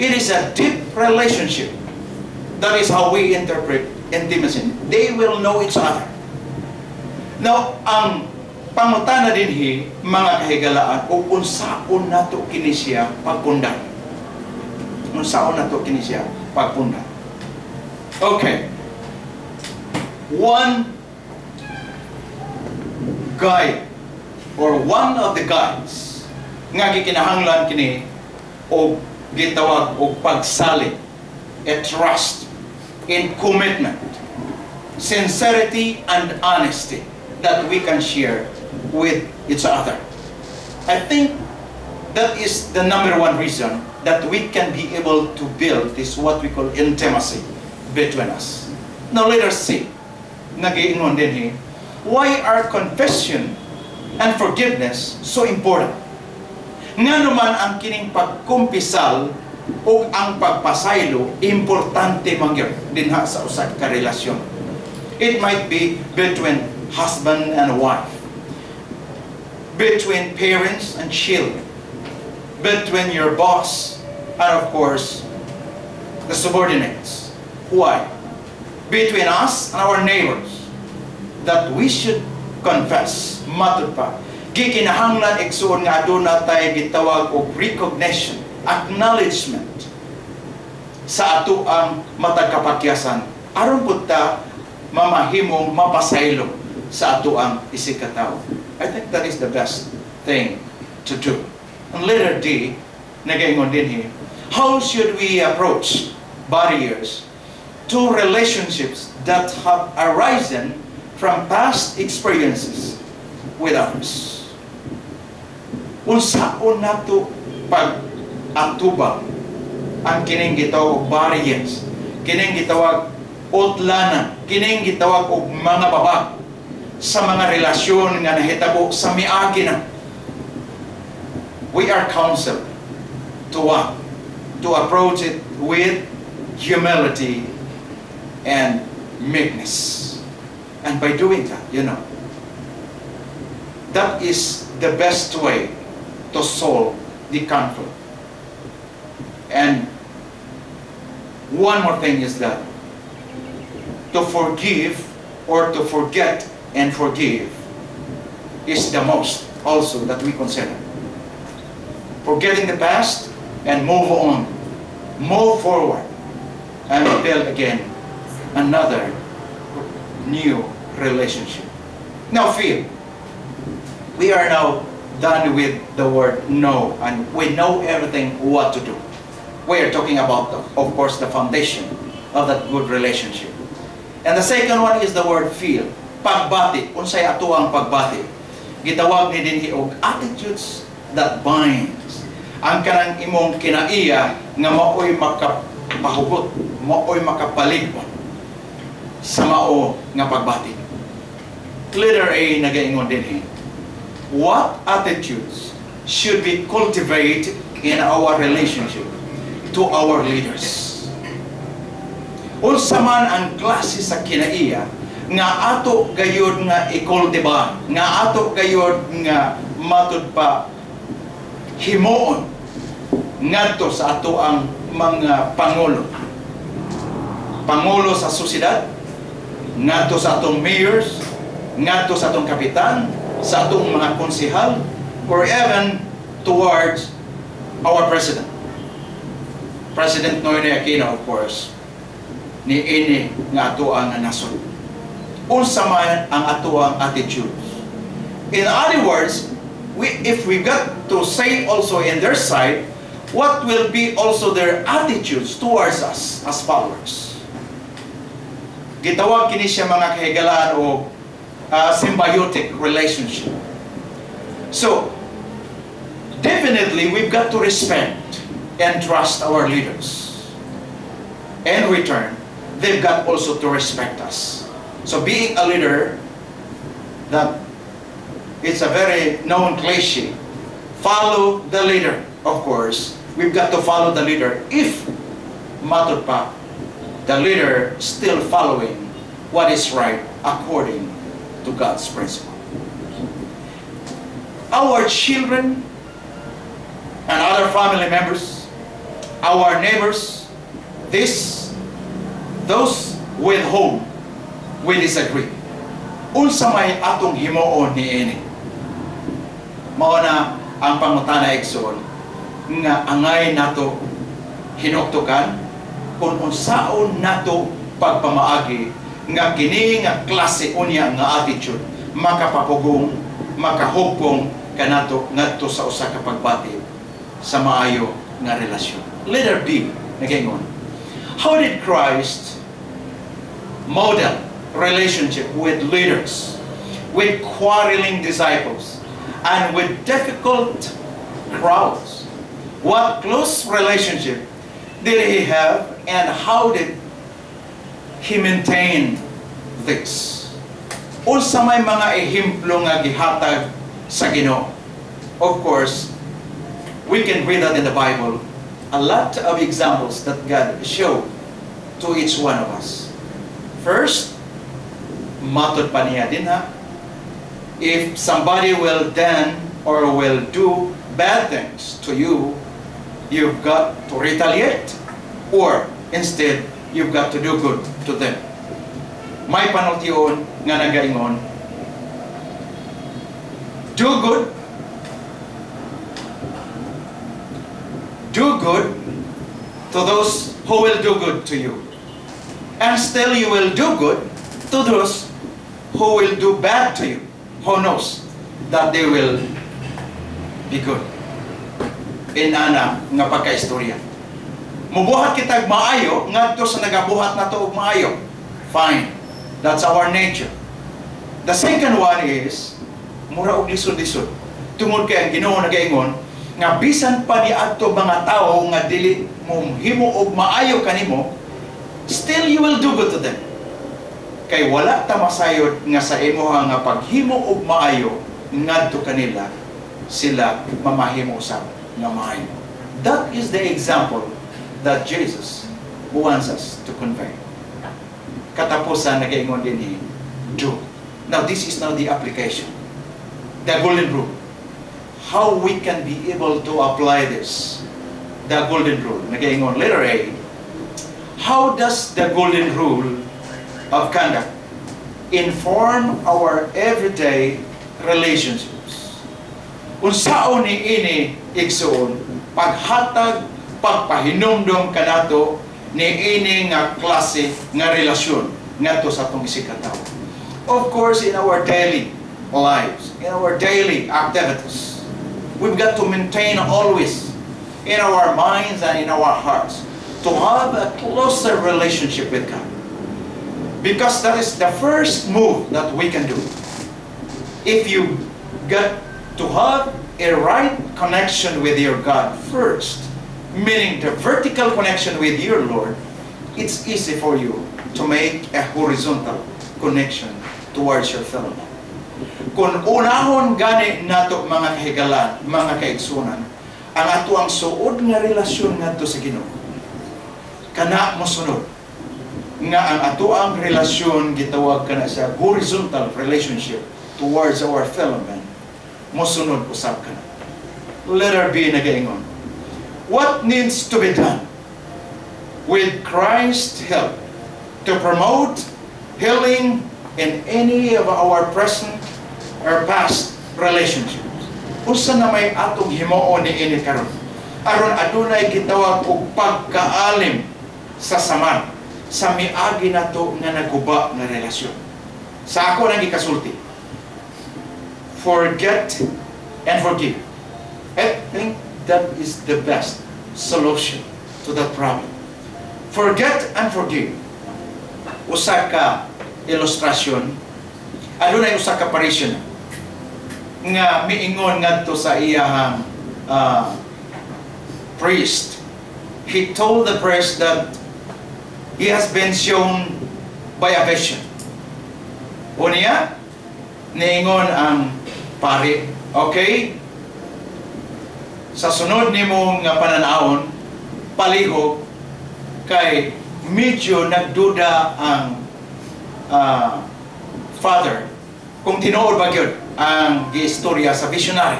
It is a deep relationship. That is how we interpret intimacy. They will know each other. Now, ang pangutana dinhi mga kahigalaan o unsaon nato kini siya pagpundar. Unsaon nato kini siya pagpundar. Okay. One guide or one of the guides nga gikinahanglan kini o gitawag og pagsalig, a trust in commitment, sincerity and honesty that we can share with each other. I think that is the number one reason that we can be able to build this what we call intimacy between us. Now let us see. Nagiingon din he, why are confession and forgiveness so important? Nga naman ang kining pagkumpisal o ang pagpasaylo importante mangyod dinha sa usa ka relasyon. It might be between husband and wife, between parents and children, between your boss and of course the subordinates. Why? Between us and our neighbors, that we should confess. Matod pa, gikinahanglan igsuon nga aduna tay gitawag og recognition, acknowledgement sa ato ang matag kapakyasan aron pud ta mamahimong mapasaylo sa ato ang isig ka tawo. I think that is the best thing to do. And letter D, nagaingon din here, how should we approach barriers to relationships that have arisen from past experiences with others? Unsaon nato pag-atubang ang kining gitawag barriers, kining gitawag utlanan, kining gitawag og mga babag sa mga relasyon nga nahitabo sa miagi na. We are counseled to what? To approach it with humility and meekness. And by doing that, you know, that is the best way to solve the conflict. And one more thing is that to forgive or to forget and forgive is the most also that we consider. Forgetting the past and move on, move forward, and build again another new relationship. Now feel, we are now done with the word know, and we know everything what to do. We are talking about, of course, the foundation of that good relationship. And the second one is the word feel. Pagbati. Unsay ato ang pagbati. Gitawag ni dinhi og attitudes that binds. Ang kanang imong kinaiya nga maoy makapahugot, maoy makapaligpon sa mao nga pagbati. Letter A nagaingon dinhi. What attitudes should we cultivate in our relationship to our leaders? Unsa man ang klase sa kinaiya nga ato gayud nga ikultiba, nga ato gayud nga matud pa himuon ngadto sa ato ang mga pangulo. Pangulo sa sosyedad, ngadto sa atong mayors, ngadto sa atong kapitan, sa atong mga konsehal, or even towards our president. President Nonoy, of course, ni ini nga ato ang nasod. Unsa man ang ato ang attitudes. In other words, if we got to say also in their side, what will be also their attitudes towards us as followers. Gitawag kini siya mga kahigalaan o symbiotic relationship. So, definitely we've got to respect and trust our leaders. In return, they've got also to respect us. So being a leader, that it's a very known cliche. Follow the leader. Of course, we've got to follow the leader if matod pa, the leader still following what is right according to God's principle. Our children and other family members our neighbors, those with whom we disagree. Unsa may atong himuon niini. Mao na ang pangutana igsoon nga angay nato hinuktukan kung unsaon nato pagpamaagi nga kini nga klase unya nga attitude makapapugong, makahupong kanato ngadto sa usa ka pagbati sa maayo nga relasyon. Letter B, nagaingon. How did Christ model relationship with leaders, with quarreling disciples, and with difficult crowds? What close relationship did he have, and how did he maintain this? Unsa may mga ehemplo nga gihatag sa Ginoo? Of course, we can read that in the Bible. A lot of examples that God showed to each one of us. First, matod pa niya din ha, if somebody will then or will do bad things to you, you've got to retaliate, or instead you've got to do good to them. May panultiyon nga nagaingon, do good to those who will do good to you, and still you will do good to those who will do bad to you. Who knows that they will be good? Inana nga pagkaistorya. Mubuhat kitag maayo ngadto sa nagabuhat nato og maayo. Fine. That's our nature. The second one is mura og lisod-lisod. Tungod kay ang Ginoo nagaingon nga bisan pa ni adto mga tawo nga dili mo himo og maayo kanimo, still you will do good to them. Kay wala ta masayod nga sa imo nga paghimo og maayo ngadto kanila, sila mamahimo usab nga maayo. That is the example that Jesus wants us to convey. Katapusan nagaingon dinhi, do. Now this is now the application. The golden rule. How we can be able to apply this. The golden rule. Nagaingon, letter A. How does the golden rule of conduct inform our everyday relationships? Unsaon ni ini igsoon paghatag, pagpahinumdum kanato ni ini nga klase nga relasyon ngadto sa atong isikataw. Of course, in our daily lives, in our daily activities, we've got to maintain always in our minds and in our hearts to have a closer relationship with God. Because that is the first move that we can do. If you get to have a right connection with your God first, meaning the vertical connection with your Lord, it's easy for you to make a horizontal connection towards your fellow man. Kung unahon gani nato mga kahigalan, mga kaigsunan, ang ato ang suod nga relasyon ngadto sa Ginoo, kana mo sunod nga ang ato ang relasyon gitawag kana sa horizontal relationship towards our fellow man, mo sunod usab kana. Letter B nagaingon, what needs to be done with Christ's help to promote healing in any of our present or past relationships? Usa na may atong himuon ni ini karon aron adunay gitawag og pagkaalim sa samad sa miagi nato nga naguba nga relasyon. Sa ako nang gikasulti, forget and forgive. I think that is the best solution to that problem. Forget and forgive. Usa ka ilustrasyon, adunay usa ka parisyon nga miingon ngadto sa iyahang priest. He told the priest that he has been shown by a vision. Unya, niingon ang pari, okay, sa sunod nimo nga pananawon, palihog, kay medyo nagduda ang father kung tinuod ba gyud ang giistorya sa visionary.